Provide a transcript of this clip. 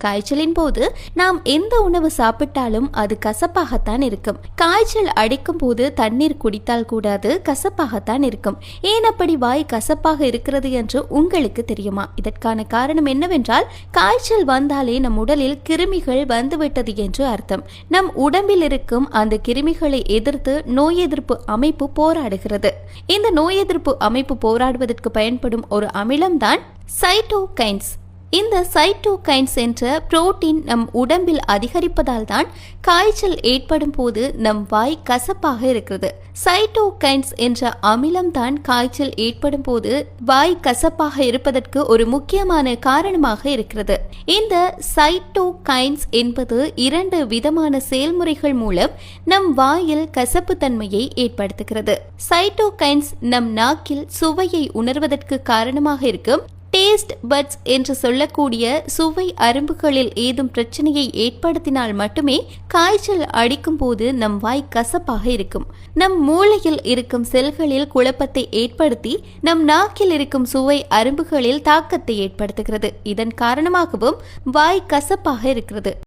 காய்ச்சலின் போது நாம் எந்த உணவு சாப்பிட்டாலும் அது கசப்பாகத்தான் இருக்கும். காய்ச்சல் அடிக்கும் போது தண்ணீர் குடித்தால் கூட அது கசப்பாகத்தான் இருக்கும். ஏன் அப்படி வாய் கசப்பாக இருக்கிறது என்று உங்களுக்கு தெரியுமா? இதற்கான காரணம் என்னவென்றால், காய்ச்சல் வந்தாலே நம் உடலில் கிருமிகள் வந்துவிட்டது என்று அர்த்தம். நம் உடம்பில் இருக்கும் அந்த கிருமிகளை எதிர்த்து நோய் எதிர்ப்பு அமைப்பு போராடுகிறது. இந்த நோய் எதிர்ப்பு அமைப்பு போராடுவதற்கு பயன்படும் ஒரு அமிலம்தான் சைட்டோகைன்ஸ். இந்த சைட்டோகைன்ஸ் என்ற புரோட்டீன் நம் உடம்பில் அதிகரிப்பதால் தான் காய்ச்சல் ஏற்படும் போது நம் வாய் கசப்பாக இருக்கிறது. சைட்டோகைன்ஸ் என்ற அமிலம் தான் காய்ச்சல் ஏற்படும் போது வாய் கசப்பாக இருப்பதற்கு ஒரு முக்கியமான காரணமாக இருக்கிறது. இந்த சைட்டோகைன்ஸ் என்பது 2 விதமான செயல்முறைகள் மூலம் நம் வாயில் கசப்பு தன்மையை ஏற்படுத்துகிறது. சைட்டோகைன்ஸ் நம் நாக்கில் சுவையை உணர்வதற்கு காரணமாக இருக்கும் டேஸ்ட் பட்ஸ் என்று சொல்லக்கூடிய சுவை அரும்புகளில் ஏதும் பிரச்சனையை ஏற்படுத்தினால் மட்டுமே காய்ச்சல் அடிக்கும் போது நம் வாய் கசப்பாக இருக்கும். நம் மூளையில் இருக்கும் செல்களில் குழப்பத்தை ஏற்படுத்தி நம் நாக்கில் இருக்கும் சுவை அரும்புகளில் தாக்கத்தை ஏற்படுத்துகிறது. இதன் காரணமாகவும் வாய் கசப்பாக இருக்கிறது.